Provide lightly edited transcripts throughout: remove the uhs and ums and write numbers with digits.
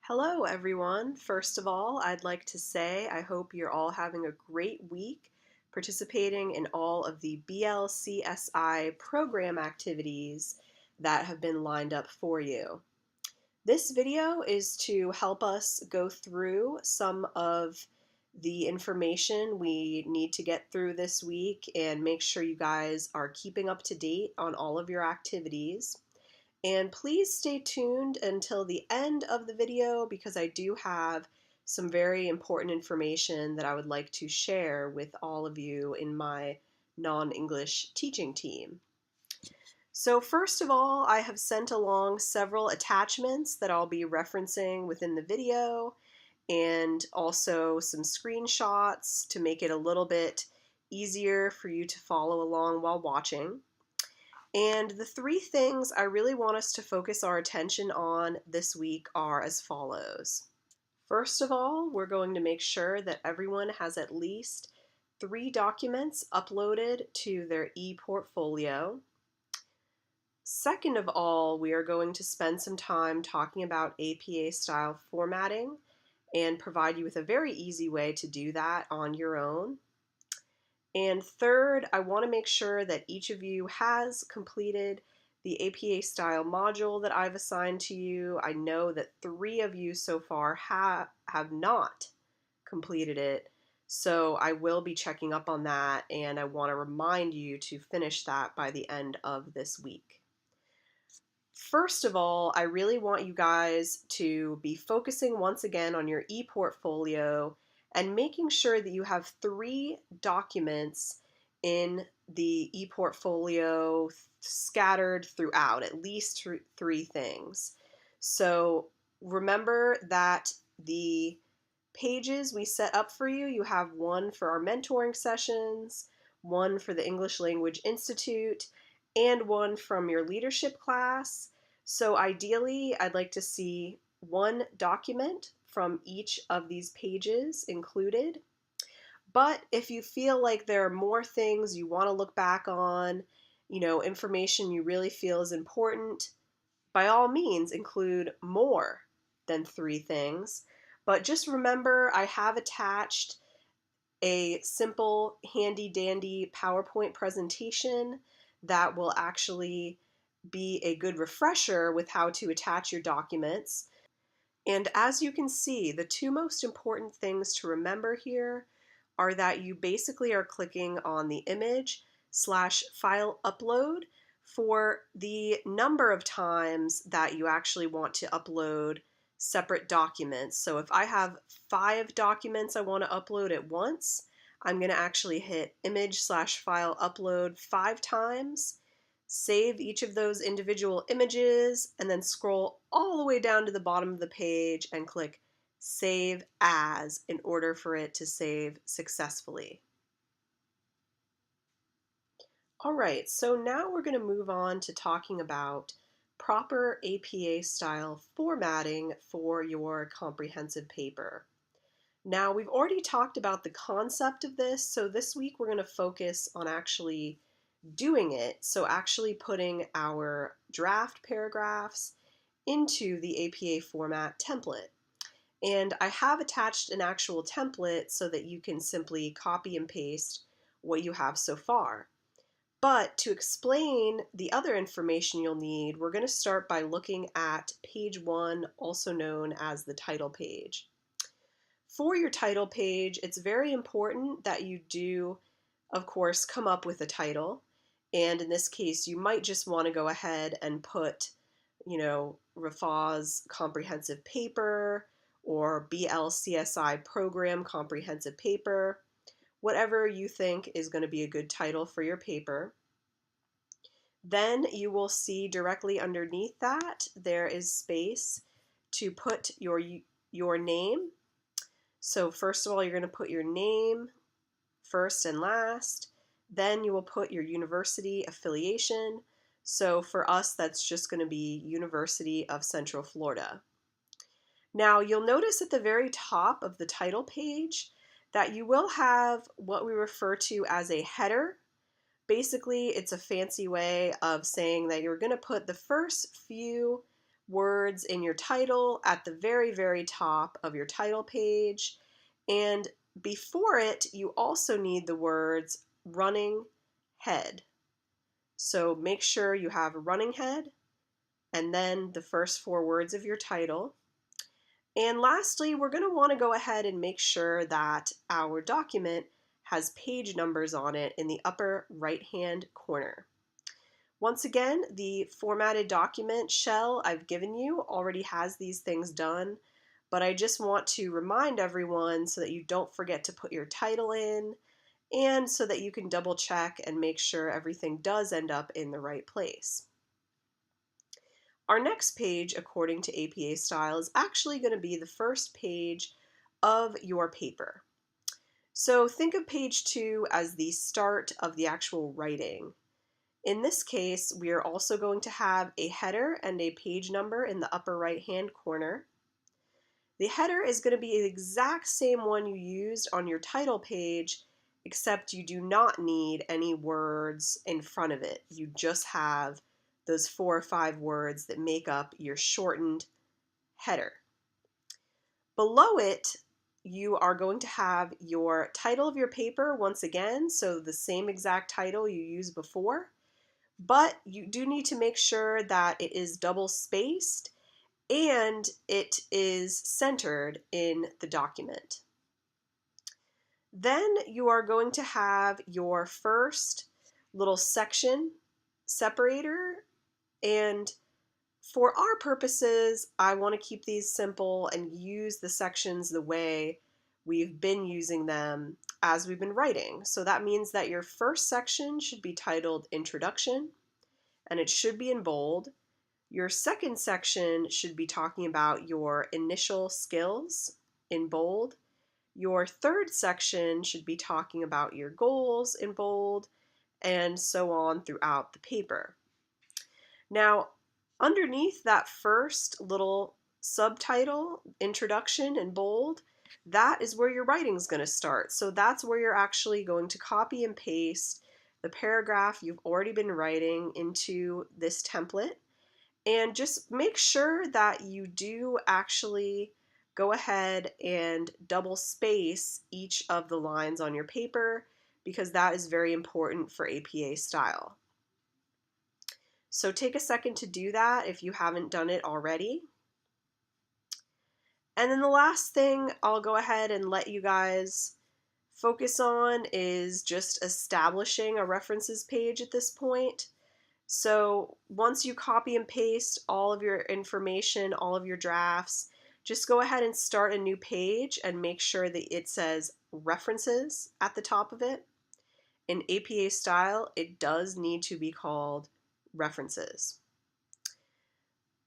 Hello, everyone. First of all, I'd like to say I hope you're all having a great week participating in all of the BLCSI program activities that have been lined up for you. This video is to help us go through some of the information we need to get through this week and make sure you guys are keeping up to date on all of your activities. And please stay tuned until the end of the video because I do have some very important information that I would like to share with all of you in my non-English teaching team. So first of all, I have sent along several attachments that I'll be referencing within the video and also some screenshots to make it a little bit easier for you to follow along while watching. And the three things I really want us to focus our attention on this week are as follows. First of all, we're going to make sure that everyone has at least 3 documents uploaded to their e-portfolio. Second of all, we are going to spend some time talking about APA style formatting and provide you with a very easy way to do that on your own. And third, I want to make sure that each of you has completed the APA style module that I've assigned to you. I know that 3 of you so far have not completed it, so I will be checking up on that, and I want to remind you to finish that by the end of this week. First of all, I really want you guys to be focusing once again on your e-portfolio and making sure that you have 3 documents in the e-portfolio scattered throughout, at least 3 things. So remember that the pages we set up for you, you have one for our mentoring sessions, one for the English Language Institute, and one from your leadership class. So ideally, I'd like to see 1 document from each of these pages included. But if you feel like there are more things you want to look back on, information you really feel is important, by all means include more than 3 things. But just remember, I have attached a simple handy dandy PowerPoint presentation that will actually be a good refresher with how to attach your documents. And as you can see, the 2 most important things to remember here are that you basically are clicking on the image/file upload for the number of times that you actually want to upload separate documents. So if I have 5 documents I want to upload at once, I'm going to actually hit image/file upload 5 times, save each of those individual images, and then scroll all the way down to the bottom of the page and click Save As in order for it to save successfully. All right, so now we're going to move on to talking about proper APA style formatting for your comprehensive paper. Now, we've already talked about the concept of this, so this week we're going to focus on actually doing it, so actually putting our draft paragraphs into the APA format template. And I have attached an actual template so that you can simply copy and paste what you have so far. But to explain the other information you'll need, we're going to start by looking at page 1, also known as the title page. For your title page, it's very important that you do, of course, come up with a title. And in this case, you might just want to go ahead and put, Rafah's comprehensive paper or BLCSI program comprehensive paper, whatever you think is going to be a good title for your paper. Then you will see directly underneath that there is space to put your name. So first of all, you're going to put your name first and last. Then you will put your university affiliation. So for us, that's just going to be University of Central Florida. Now you'll notice at the very top of the title page that you will have what we refer to as a header. Basically, it's a fancy way of saying that you're going to put the first few words in your title at the very, very top of your title page. And before it, you also need the words running head. So make sure you have a running head and then the first 4 words of your title. And lastly, we're going to want to go ahead and make sure that our document has page numbers on it in the upper right-hand corner. Once again, the formatted document shell I've given you already has these things done, but I just want to remind everyone so that you don't forget to put your title in and so that you can double check and make sure everything does end up in the right place. Our next page, according to APA style, is actually going to be the first page of your paper. So think of page 2 as the start of the actual writing. In this case, we are also going to have a header and a page number in the upper right-hand corner. The header is going to be the exact same one you used on your title page, except you do not need any words in front of it. You just have those 4 or 5 words that make up your shortened header. Below it, you are going to have your title of your paper once again, so the same exact title you used before, but you do need to make sure that it is double spaced and it is centered in the document. Then you are going to have your first little section separator, and for our purposes, I want to keep these simple and use the sections the way we've been using them as we've been writing. So that means that your first section should be titled Introduction, and it should be in bold. Your second section should be talking about your initial skills in bold. Your third section should be talking about your goals in bold, and so on throughout the paper. Now, underneath that first little subtitle, introduction in bold, that is where your writing is going to start. So that's where you're actually going to copy and paste the paragraph you've already been writing into this template. And just make sure that you do actually go ahead and double space each of the lines on your paper, because that is very important for APA style. So take a second to do that if you haven't done it already. And then the last thing I'll go ahead and let you guys focus on is just establishing a references page at this point. So once you copy and paste all of your information, all of your drafts, just go ahead and start a new page and make sure that it says references at the top of it. In APA style, it does need to be called references.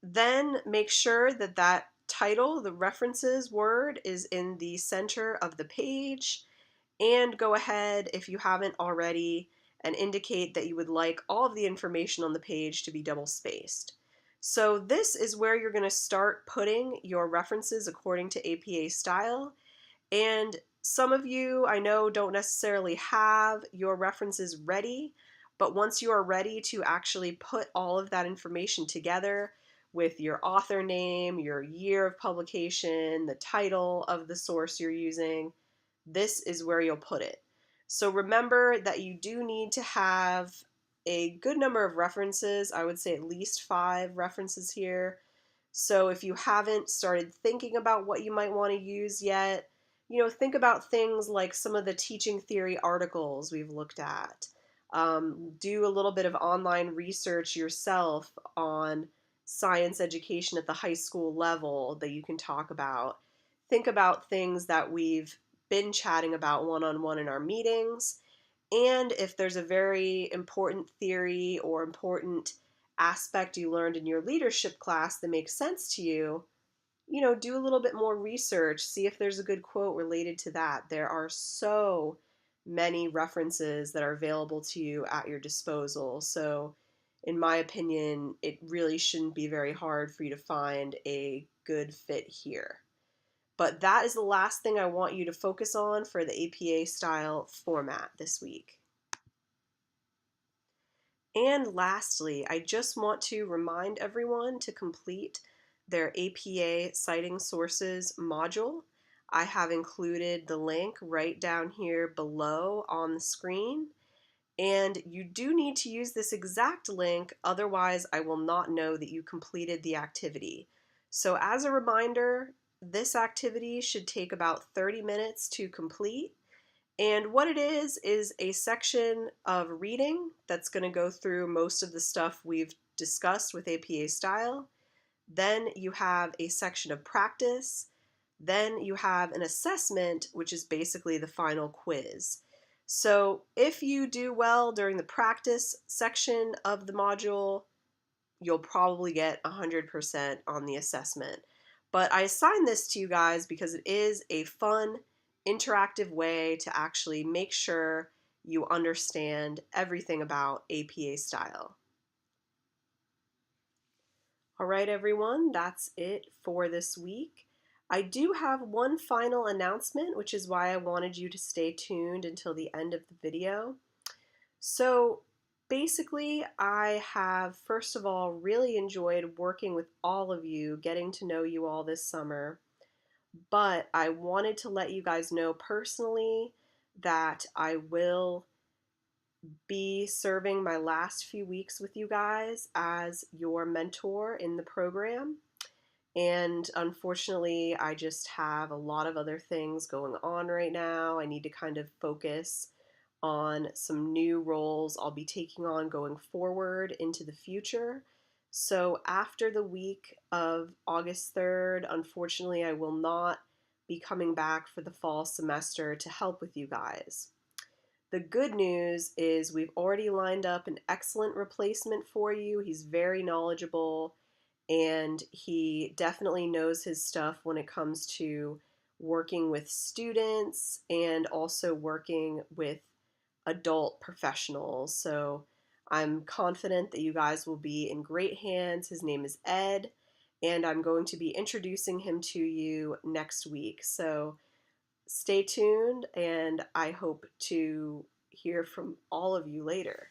Then make sure that that title, the references word, is in the center of the page, and go ahead, if you haven't already, and indicate that you would like all of the information on the page to be double spaced. So this is where you're going to start putting your references according to APA style. And some of you, I know, don't necessarily have your references ready, but once you are ready to actually put all of that information together with your author name, your year of publication, the title of the source you're using, this is where you'll put it. So remember that you do need to have a good number of references. I would say at least 5 references here. So if you haven't started thinking about what you might want to use yet, think about things like some of the teaching theory articles we've looked at. Do a little bit of online research yourself on science education at the high school level that you can talk about. Think about things that we've been chatting about one-on-one in our meetings. And if there's a very important theory or important aspect you learned in your leadership class that makes sense to you, do a little bit more research, see if there's a good quote related to that. There are so many references that are available to you at your disposal. So in my opinion, it really shouldn't be very hard for you to find a good fit here. But that is the last thing I want you to focus on for the APA style format this week. And lastly, I just want to remind everyone to complete their APA Citing Sources module. I have included the link right down here below on the screen. And you do need to use this exact link, otherwise I will not know that you completed the activity. So as a reminder, this activity should take about 30 minutes to complete. And what it is a section of reading that's going to go through most of the stuff we've discussed with APA style. Then you have a section of practice. Then you have an assessment, which is basically the final quiz. So if you do well during the practice section of the module, you'll probably get 100% on the assessment. But I assigned this to you guys because it is a fun, interactive way to actually make sure you understand everything about APA style. All right, everyone, that's it for this week. I do have one final announcement, which is why I wanted you to stay tuned until the end of the video. So basically, I have, first of all, really enjoyed working with all of you, getting to know you all this summer. But I wanted to let you guys know personally that I will be serving my last few weeks with you guys as your mentor in the program. And unfortunately, I just have a lot of other things going on right now. I need to kind of focus on some new roles I'll be taking on going forward into the future. So after the week of August 3rd, unfortunately, I will not be coming back for the fall semester to help with you guys. The good news is we've already lined up an excellent replacement for you. He's very knowledgeable and he definitely knows his stuff when it comes to working with students and also working with adult professionals. So I'm confident that you guys will be in great hands. His name is Ed, and I'm going to be introducing him to you next week. So stay tuned, and I hope to hear from all of you later.